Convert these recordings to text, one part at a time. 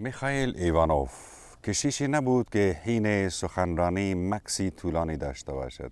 میخائیل Ivanov کشیشی نبود که حین سخنرانی mixie طولانی داشته باشد.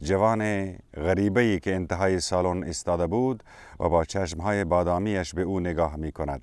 جوان غریبه‌ای که انتهای سالن ایستاده بود و با چشمهای بادامیش به او نگاه می کند.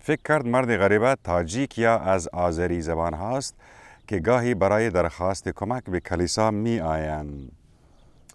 فکر کرد مرد غریبه تاجیک یا از آذری زبان هست که گاهی برای درخواست کمک به کلیسا می آیند.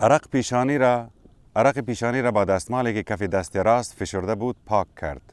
عرق پیشانی را با دستمالی که کف دست راست فشرده بود پاک کرد.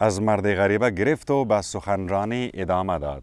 از مرد غریبه گرفت و با سخنرانی ادامه داد.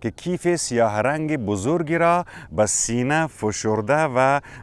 که کیف سیاه رنگ بزرگی را به سینه فشرده و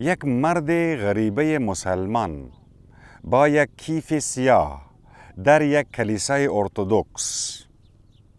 یک مرد غریبه مسلمان با یک کیف سیاه در یک کلیسای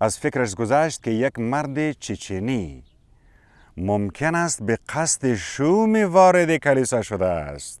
از فکرش گذشت که یک مرد چچنی ممکن است به قصد شوم وارد کلیسا شده است.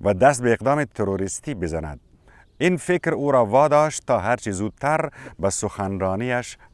و دست به اقدام تروریستی بزند. این فکر او را واداشت تا هرچی زودتر به سخنرانیش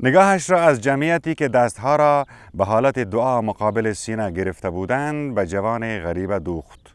نگاهش را از جمعیتی که دستها را به حالت دعا مقابل سینه گرفته بودند به جوان غریبه دوخت.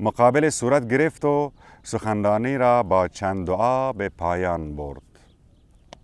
مقابل صورت گرفت و سخنرانی را با چند دعا به پایان برد.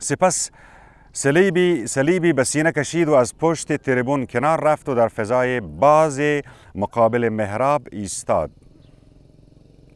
سپس صلیبی به سینه کشید و از پشت تریبون کنار رفت و در فضای باز مقابل محراب ایستاد.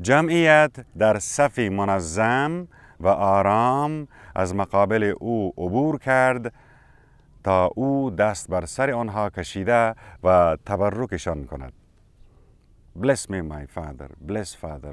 جمعیت در صفی منظم و آرام از مقابل او عبور کرد تا او دست بر سر آنها کشیده و تبرکشان کند. Bless me my father, bless father.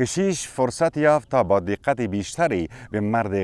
کشیش فرصت یافت تا با دقت بیشتری به مرد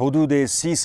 حدود 30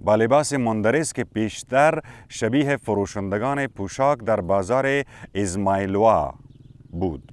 با لباس مندرس که پیشتر شبیه فروشندگان پوشاک در بازار ازمایلوا بود.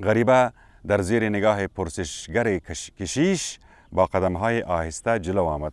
غریبه در زیر نگاه پرسشگر کشیش با قدم‌های آهسته جلو آمد.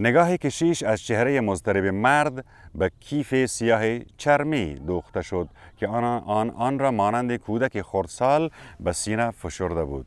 نگاه کشیش از چهره مضطرب مرد به کیف سیاه چرمی دوخته شد که آن را مانند کودک خردسال به سینه فشرده بود.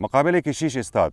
مقابل کشیش استاد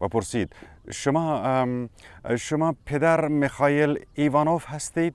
و پرسید شما پدر میخائیل ایوانوف هستید؟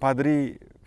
پادری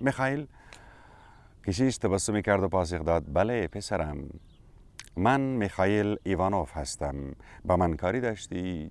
میخائیل؟ کشیش تبسمی کرد و پاسخ داد بله پسرم، من میخائیل ایوانوف هستم. با من کاری داشتی؟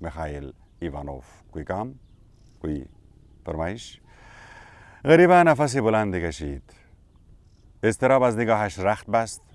میخائیل ایوانوف. کوئی کام؟ کوئی فرمایش؟ غریبه نفسی بلندی کشید. اضطراب از نگاهش رخت بست.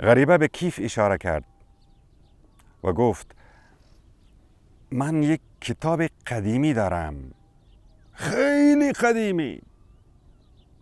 غریبه به کیف اشاره کرد و گفت من یک کتاب قدیمی دارم, خیلی قدیمی,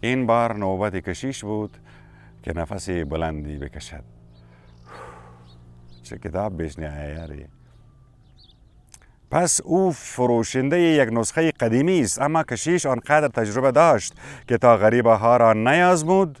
این بار نوبت کشیش بود که نفسی بلندی بکشد. چه کتاب بیشنی آیا یاری. پس او فروشنده یک نسخه قدیمی است, اما کشیش آنقدر تجربه داشت که تا غریبه ها را نیازموده.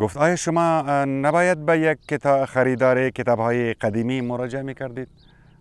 گفت آیا شما نباید به یک خریدار کتاب‌های قدیمی مراجعه می‌کردید؟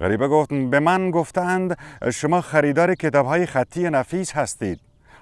غریبه گفت به من گفتند شما خریدار کتاب‌های خطی نفیس هستید.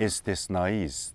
استثنایی است,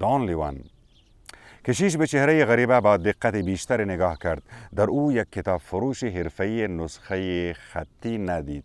the only one. کشیش به چهره غریبه با دقت بیشتر نگاه کرد. در او یک کتاب فروش حرفه‌ای نسخه خطی ندید.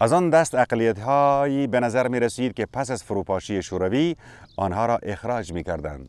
از آن دست اقلیت‌هایی به نظر می رسید که پس از فروپاشی شوروی آنها را اخراج می کردند.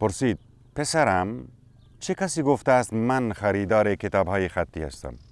پرسید پسرم چه کسی گفته است من خریدار کتاب‌های خطی هستم؟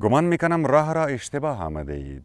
گمان میکنم راه را اشتباه آمده اید.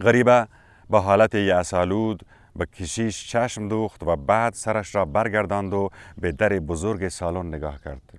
غریبه با حالت یأس‌آلود به کشیش چشم دوخت و بعد سرش را برگرداند و به در بزرگ سالن نگاه کرد.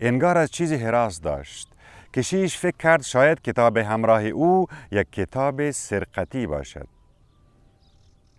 انگار از چیزی هراس داشت. کشیش فکر کرد شاید کتاب همراه او یک کتاب سرقتی باشد.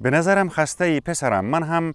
به نظرم خسته ای پسرم, من هم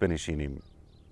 بنشینیم.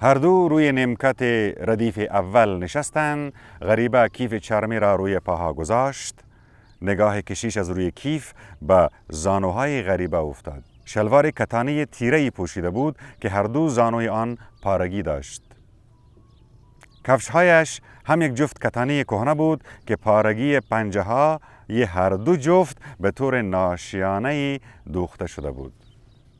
هر دو روی نیمکت ردیف اول نشستند. غریبه کیف چرمی را روی پاها گذاشت. نگاه کشیش از روی کیف به زانوهای غریبه افتاد. شلوار کتانی تیره‌ای پوشیده بود که هر دو زانوی آن پارگی داشت. کفش‌هایش هم یک جفت کتانی کهنه بود که پارگی پنجه‌ها هر دو جفت به طور ناشیانه‌ای دوخته شده بود.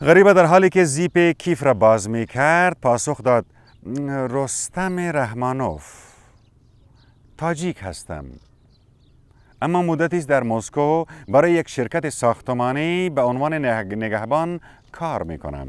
غریبه در حالی که زیپ کیف را باز می کرد پاسخ داد رستم رحمانوف، تاجیک هستم، اما مدتی است در مسکو برای یک شرکت ساختمانی به عنوان نگهبان کار می کنم.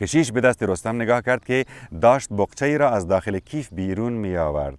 کشیش به دست رستم نگاه کرد که داشت بقچه‌ای را از داخل کیف بیرون می آورد.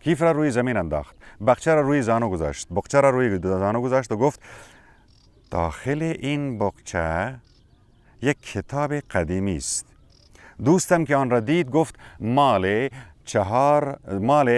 کیف را روی زمین انداخت، بقچه را روی زانو گذاشت، بقچه را روی زانو گذاشت و گفت داخل این بقچه یک کتاب قدیمی است. دوستم که آن را دید گفت مال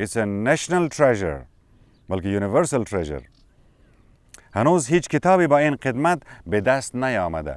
It's a national treasure, بلکه universal treasure. هنوز هیچ کتابی با این قدمت به دست نیامده.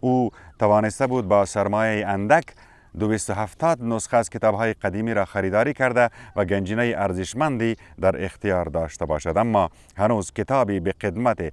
او توانسته بود با سرمایه اندک 270 نسخه از کتاب‌های قدیمی را خریداری کرده و گنجینه ارزشمندی در اختیار داشته باشد، اما هنوز کتابی به قدمت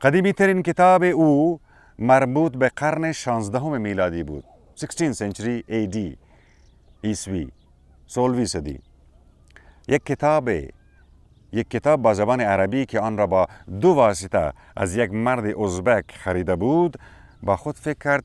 قدیمی ترین کتاب او مربوط به قرن 16 میلادی بود. 16th century AD عیسوی، 16وی صدی. یک کتاب با زبان عربی که آن را با 2 واسطه از یک مرد ازبک خریده بود با خود فکر کرد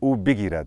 او بگیرد.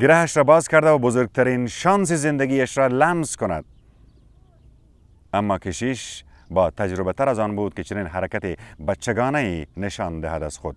گرهش را باز کرده و بزرگترین شانس زندگیش را لمس کند. اما کشیش با تجربه تر از آن بود که چنین حرکت بچگانه نشان دهد از خود.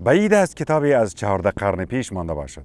بعید است کتابی از 14 قرن پیش مانده باشد.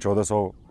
1400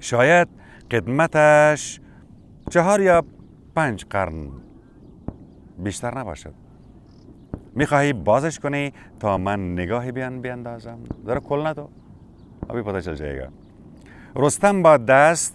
شاید قدمتش 4 یا 5 قرن بیشتر نباشد. میخواهی بازش کنی تا من نگاهی بیاندازم؟ ذرا کلنا تو ابھی پتہ چل جائے گا. رستم با دست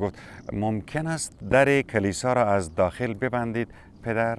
گفت ممکن است در کلیسا را از داخل ببندید پدر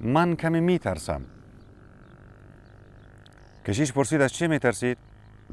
من کمی میترسم. کشیش پرسید از چه میترسید؟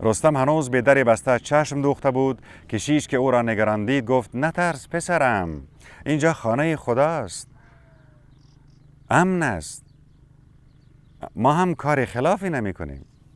رستم هنوز به در بسته چشم دوخته بود. کشیش که او را نگران دید گفت نترس پسرم، اینجا خانه خداست، امن است، ما هم کار خلافی نمی کنیم.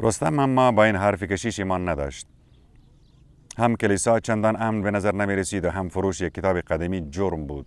رستم اما با این حرف کشیش ایمان نداشت. هم کلیسا چندان امن به نظر نمی رسید و هم فروش یک کتاب قدیمی جرم بود.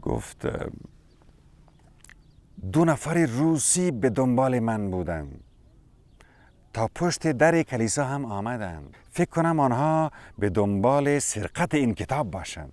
گفت 2 نفر روسی به دنبال من بودند. تا پشت در کلیسا هم آمدند. فکر کنم آنها به دنبال سرقت این کتاب باشند.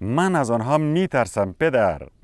من از آنها میترسم پدر,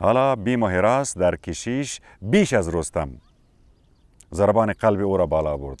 حالا بیم و حراس در کشیش بیش از رستم ضربان قلب او را بالا برد.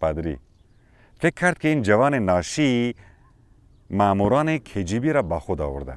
پادری فکر کرد که این جوان ناشی ماموران KGB را با خود آورده.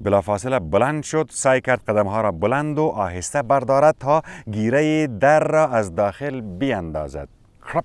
بلافاصله بلند شد، سعی کرد قدمها را بلند و آهسته بردارد تا گیره در را از داخل بیاندازد. خرپ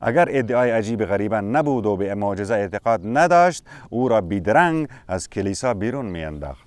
اگر ادعای عجیب غریبه نبود و به معجزه اعتقاد نداشت او را بیدرنگ از کلیسا بیرون می انداخت.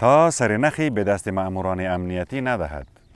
تا سرنخی به دست مأموران امنیتی ندهد,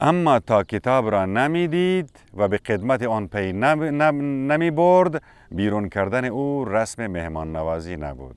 اما تا کتاب را نمیدید و به خدمت آن پی نمی برد، بیرون کردن او رسم مهمان نوازی نبود.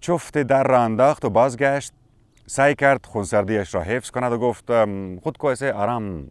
چفت در را انداخت و بازگشت. سعی کرد خونسردیش را حفظ کند و گفت خود کو ایسه آرام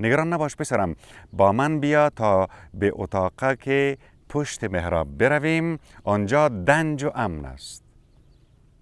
نگران نباش پسرم، با من بیا تا به اتاق که پشت محراب برویم، آنجا دنج و امن است.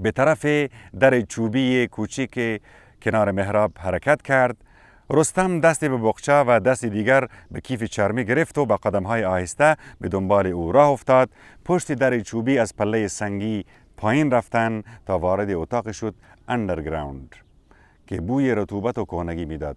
به طرف در چوبی کوچیک که کنار محراب حرکت کرد. رستم دستی به بقچه و دست دیگر به کیف چرمی گرفت و با قدم‌های آهسته به دنبال او راه افتاد. پشت در چوبی از پله سنگی پایین رفتن تا وارد اتاق شد اندرگراوند که بوی رطوبت و کهنگی میداد.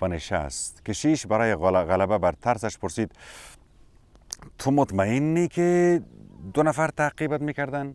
و نشست. کشیش برای غلبه بر ترسش پرسید تو مطمئنی که دو نفر تعقیبت میکردن؟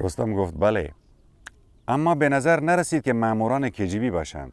رستم گفت بله، اما به نظر نرسید که ماموران KGB باشند.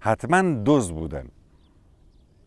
حتما دزد بودن.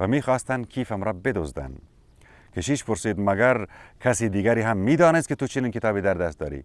و میخواستن کیفم را بدزدن. کشیش پرسید مگر کسی دیگری هم میدانست که تو چنین کتابی در دست داری؟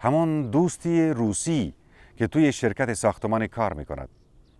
همون دوستی روسی که توی شرکت ساختمانی کار میکند.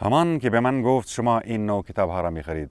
همان که به من گفت شما این نوع کتاب ها را میخرید،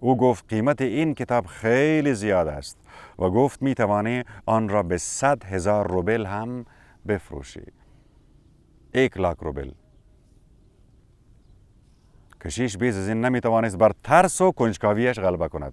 او گفت قیمت این کتاب خیلی زیاد است و گفت میتوانی آن را به 100,000 روبل هم بفروشی. 1,00,000 روبل. کشیش بیش از این نمیتوانست بر ترس و کنجکاویش غلبه کند.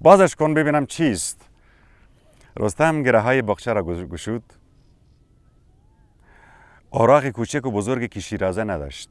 بازش کن ببینم چیست. رستم گره های بخچه را گشود. اوراق کوچک و بزرگی که شیرازه نداشت.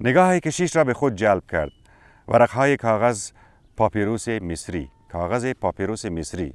نگاه کشیش را به خود جلب کرد. ورقهای کاغذ پاپیروس مصری. کاغذ پاپیروس مصری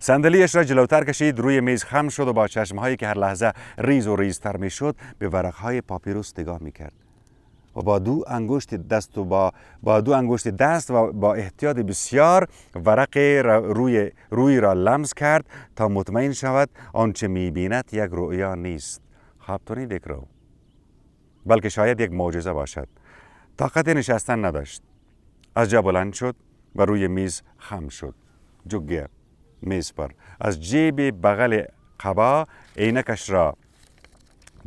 صندلی‌اش را جلوتر کشید، روی میز خم شد و با چشم‌هایی که هر لحظه ریز و ریزتر می‌شد به ورق‌های پاپیروس نگاه می‌کرد. و با دو انگشت دست و با احتیاط بسیار ورق روی را لمس کرد تا مطمئن شود آنچه می‌بیند یک رؤیا نیست. خواب تو دیکھ رہا ہو، بلکه شاید یک معجزه باشد. طاقت نشستن نداشت. از جا بلند شد و روی میز خم شد. جھک گیا میز پر. از جیب بغل قبا عینکش را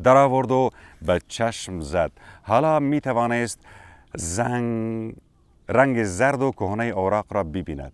در آورد و به چشم زد. حالا می توانست رنگ زرد و کهنه اوراق را ببیند.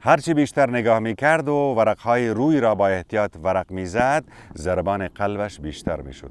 هرچی بیشتر نگاه میکرد و ورقهای روی را با احتیاط ورق میزد ضربان قلبش بیشتر میشد.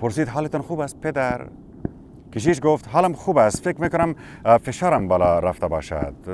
پرسید حالتان خوب است پدر؟ کشیش گفت حالم خوب است، فکر میکنم فشارم بالا رفته باشد،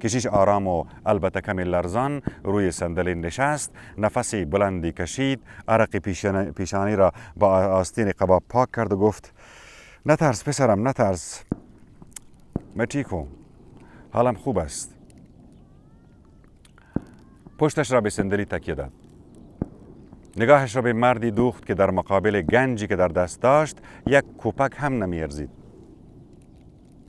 کشیش آرام و البته کمی لرزان روی صندلی نشست، نفسی بلندی کشید، عرق پیشانی را با آستین قباب پاک کرد و گفت نترس پسرم نترس، من ٹھیک حالم خوب است. پشتش را به صندلی تکیه داد. نگاهش را به مردی دوخت که در مقابل گنجی که در دست داشت یک کوپک هم نمی ارزید.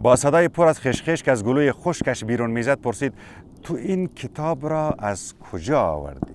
با صدای پر از خشخش که از گلوی خشکش بیرون میزد پرسید تو این کتاب را از کجا آوردی؟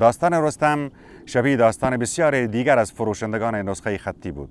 داستان رستم شبیه داستان بسیار دیگر از فروشندگان نسخه خطی بود.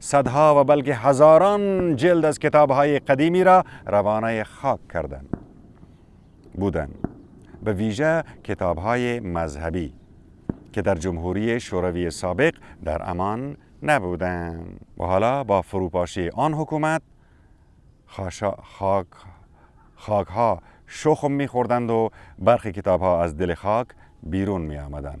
صدها و بلکه هزاران جلد از کتاب‌های قدیمی را روانه خاک بودند. به ویژه کتاب‌های مذهبی که در جمهوری شوروی سابق در امان نبودند. و حالا با فروپاشی آن حکومت خاک‌ها شخم می‌خوردند و برخی کتاب‌ها از دل خاک بیرون می آمدن.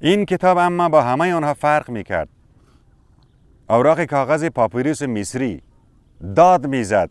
این کتاب اما با همه آنها فرق می کرد. اوراق کاغذ پاپیروس مصری داد می زد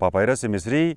پاپیروس مصری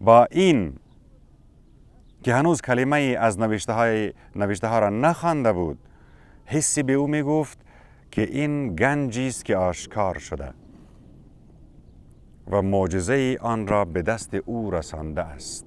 با این که هنوز کلمه ای از نوشته ها را نخوانده بود حسی به او می گفت که این گنجی است که آشکار شده و معجزه آن را به دست او رسانده است.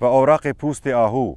و اوراق پوست آهو.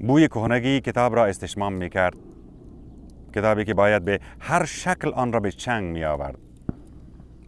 بوی کهنگی کتاب را استشمام می‌کرد. کتابی که باید به هر شکل آن را به چنگ می‌آورد.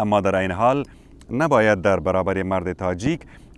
اما در این حال نباید در برابر مرد تاجیک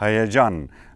هیجان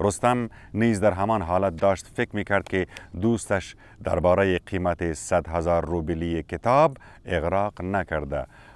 رستم نیز در همان حالت داشت فکر میکرد که دوستش درباره قیمت 100,000 روبلی کتاب اغراق نکرده.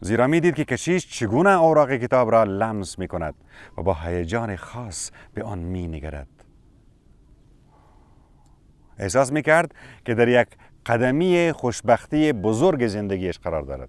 زیرا میدید که کشیش چگونه اوراق کتاب را لمس میکند و با هیجان خاص به آن مینگرد. احساس میکرد که در یک قدمی خوشبختی بزرگ زندگیش قرار دارد.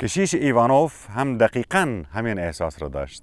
کشیش ایوانوف هم دقیقاً همین احساس را داشت.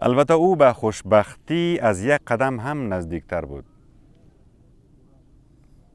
البته او به خوشبختی از یک قدم هم نزدیکتر بود.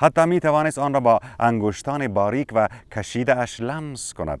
حتی می توانست آن را با انگشتان باریک و کشیده اش لمس کند.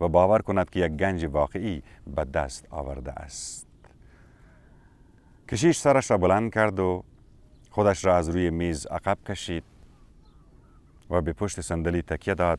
و باور کند که یک گنج واقعی به دست آورده است. کشیش سرش را بلند کرد و خودش را از روی میز عقب کشید و به پشت صندلی تکیه داد.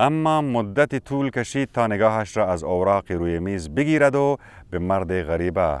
اما مدتی طول کشید تا نگاهش را از اوراق روی میز بگیرد و به مرد غریبه.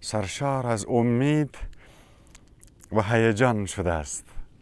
سرشار از امید و هیجان شده است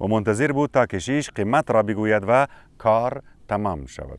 و منتظر بود تا کشیش قیمت را بگوید و کار تمام شود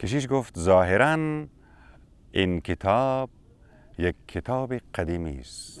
کشیش گفت ظاهراً این کتاب یک کتاب قدیمی است.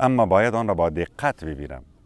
اما باید آن را با دقت ببینم,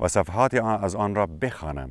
و صفحات از آن را بخوانم.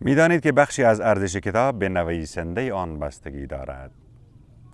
می‌دانید که بخشی از ارزش کتاب به نویسنده آن بستگی دارد.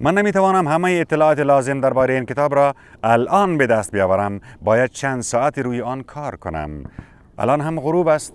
من نمی‌توانم همه اطلاعات لازم درباره این کتاب را الان به دست بیاورم, باید چند ساعت روی آن کار کنم. الان هم غروب است,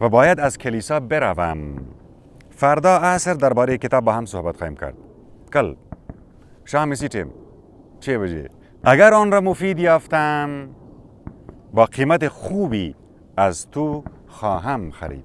و باید از کلیسا بروم. فردا عصر درباره کتاب با هم صحبت خواهیم کرد. کل شام اسی ٹیم 6 بجه. اگر آن را مفید یافتم با قیمت خوبی از تو خواهم خرید.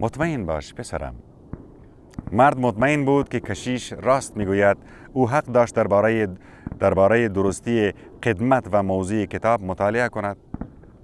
مطمئن باش پسرم. مرد مطمئن بود که کشیش راست میگوید. او حق داشت درباره درستی خدمت و موضوع کتاب مطالعه کند.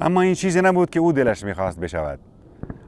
اما این چیزی نبود که او دلش میخواست بشود.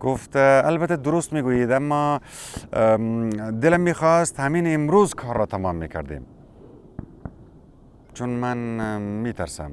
گفت البته درست میگویید, اما دلم میخواست همین امروز کار را تمام میکردیم, چون من میترسم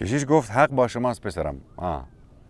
کشیش گفت حق با شماست پسرم.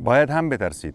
باید هم بترسید,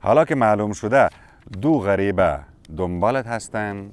حالا که معلوم شده 2 غریبه دنبالت هستن,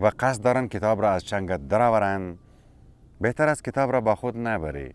و قصد دارن کتاب را از چنگت درآورن, بهتر است کتاب را با خود نبری.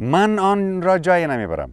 من آن را جایی نمیبرم,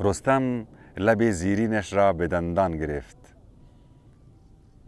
رستم لب زیرینش را به دندان گرفت.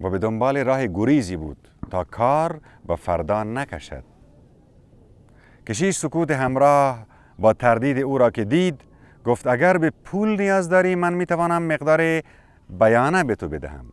و به دنبال راه گریزی بود تا کار به فردا نکشد. کشیش سکوت همراه با تردید او را که دید گفت اگر به پول نیاز داری من میتوانم مقدار بیانه به تو بدهم.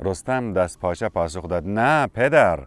رستم دست پاچه پاسخ داد نه پدر,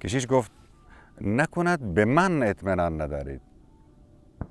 کشیش گفت نکند به من اطمینان ندارید,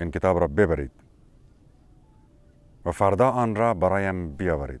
این کتاب را ببرید و فردا آن را برایم بیاورید.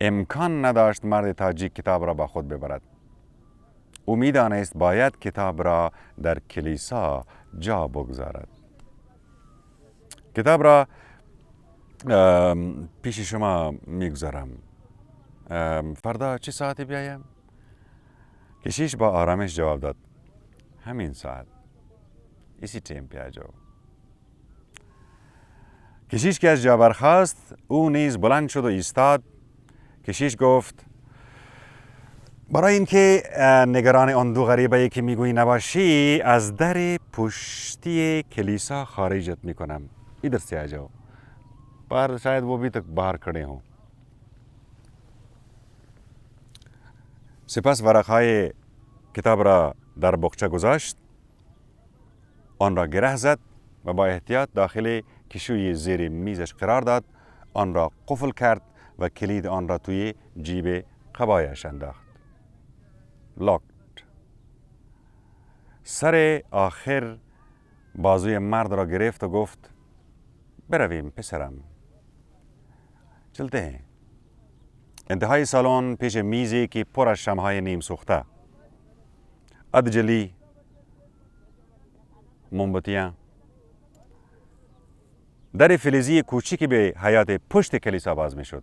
امکان نداشت مرد تاجیک کتاب را با خود ببرد. او می‌دانست باید کتاب را در کلیسا جا بگذارد. کتاب را پیش شما میگذارم. فردا چه ساعتی بیایم؟ کشیش با آرامش جواب داد همین ساعت، اسی ٹیم پہ آ جاؤ. کشیش که از جا برخاست او نیز بلند شد و ایستاد. کشیش گفت برای اینکه نگران آن دو غریبه‌ای که میگویی نباشی از در پشتی کلیسا خارجت میکنم. ادھر سے آ جاؤ. پر شاید وہ بھی تک باہر کھڑے ہوں. سپس ورقهای کتاب را در بخچه گذاشت، آن را گره زد و با احتیاط داخل کشوی زیر میزش قرار داد. آن را قفل کرد و کلید آن را توی جیب قبایش انداخت. لاکت. سر آخر بازوی مرد را گرفت و گفت برویم پسرم. چلتے ہیں. انتهای سالن پیش میزی که پر از شمعهای نیم سوخته، ادجلی، مومبتیاں. در فلزی کوچیکی به حیات پشت کلیسا باز می شد.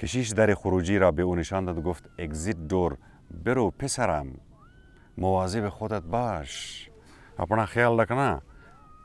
کشیش در خروجی را به او نشان داد و گفت اگزیت دور. برو پسرم، مواظب خودت باش، اپنا خیال رکھنا،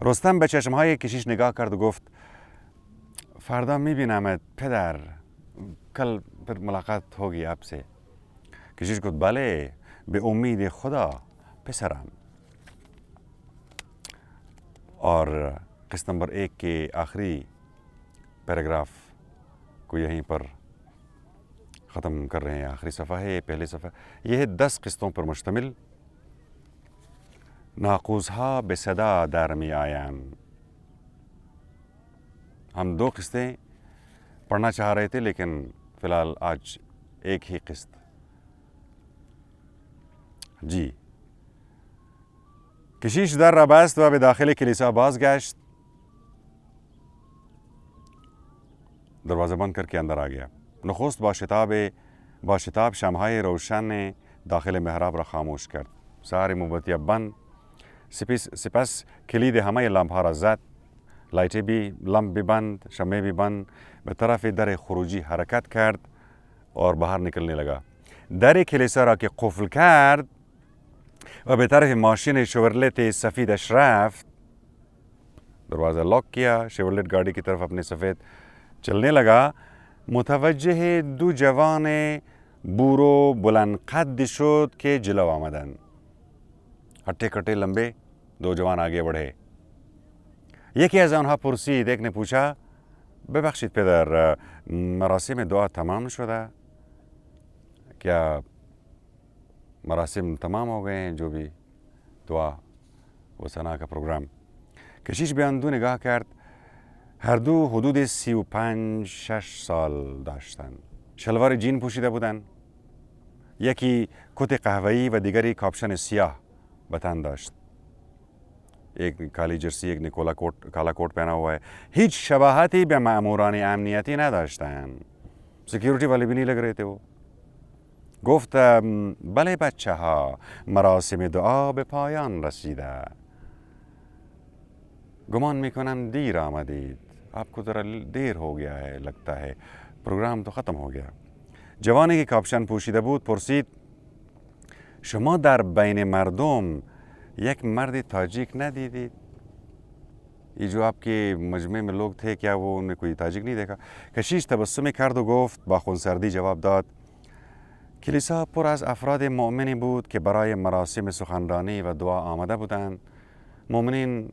رستم به چشمهای کشیش نگاه کرد و گفت فردا میبینمت پدر، کل پر ملاقات ہوگی آپ سے. کشیش گفت بله، به امید خدا پسرم. اور قسط نمبر 1 کے آخری پیراگراف کو یہیں پر ختم کر رہے ہیں. آخری صفحہ ہے، پہلی صفحہ. یہ ہے 10 قسطوں پر مشتمل. ناقوسها به صدا در می آیند. ہم 2 قسطیں پڑھنا چاہ رہے تھے لیکن فی الحال آج ایک ہی قسط. جی. کشیش در را بست و به داخل کلیسا بازگشت. دروازه بند کر کے اندر آ گیا. نخست با شتاب شمعهای روشن داخل محراب را خاموش کرد. ساری مومبتیاں بند. سپس کلید همه لامپها را زد. لایت لمپ بھی بند، شمع بھی بند. به طرف در خروجی حرکت کرد اور باہر نکلنے لگا. در کلیسا را که قفل کرد و به طرف ماشین شورلت سفیدش رفت. دروازه لاک کیا، شورلت گاڑی کی طرف اپنے سفید چلنے لگا. متوجه 2 جوان بورو بلند قد شد که جلو آمدند. ہٹے کٹے لمبے 2 جوان آگے بڑھے. یکی از آنها پرسید، ایک نے پوچھا ببخشید پدر، مراسم دعا تمام شده؟ کیا مراسم تمام ہو گئے ہیں جو بھی دعا و ثنا کا پروگرام؟ کشیش به آن دو نگاه کرد. هر دو حدود 35-6 سال داشتند. شلوار جین پوشیده بودند. یکی کت قهوه‌ای و دیگری کاپشن سیاه به تن داشت. ایک کالی جرسی، ایک نے کالا کوٹ پہنا ہوا ہے. هیچ شباهتی به مأموران امنیتی نداشتند. سکیورٹی والے بھی نہیں لگ رہے تھے وہ. گفت بله بچه ها، مراسم دعا به پایان رسیده. گمان میکنم دیر آمدید. آپ کو ذرا دیر ہو گیا ہے لگتا ہے، پروگرام تو ختم ہو گیا. جوانی که کاپشن پوشیده بود پرسید شما در بین مردم یک مرد تاجیک ندیدید؟ یہ جو آپ کے مجمع میں لوگ تھے کیا وہ ان میں کوئی تاجک نہیں دیکھا؟ کشیش تبسمی کرد و گفت با خونسردی جواب داد کلیسا پر از افراد مؤمنی بود که برای مراسم سخنرانی و دعا آمده بودند. مؤمنین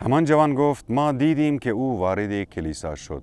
همان جوان گفت ما دیدیم که او وارد کلیسا شد.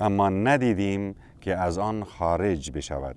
اما ندیدیم که از آن خارج بشود.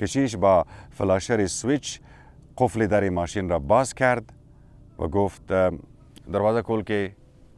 کشیش با فلاشر سویچ قفل در ماشین را باز کرد و گفت دروازه کول که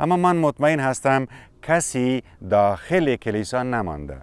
اما من مطمئن هستم کسی داخل کلیسا نمانده.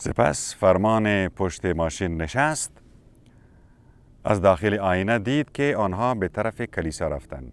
سپس فرمان پشت ماشین نشست. از داخل آینه دید که آنها به طرف کلیسا رفتند.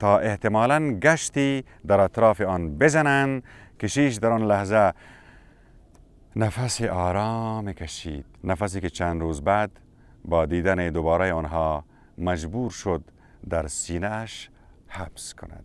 تا احتمالاً گشتی در اطراف آن بزنند. کشیش در آن لحظه نفس آرام کشید، نفسی که چند روز بعد با دیدن دوباره آنها مجبور شد در سینه‌اش حبس کند.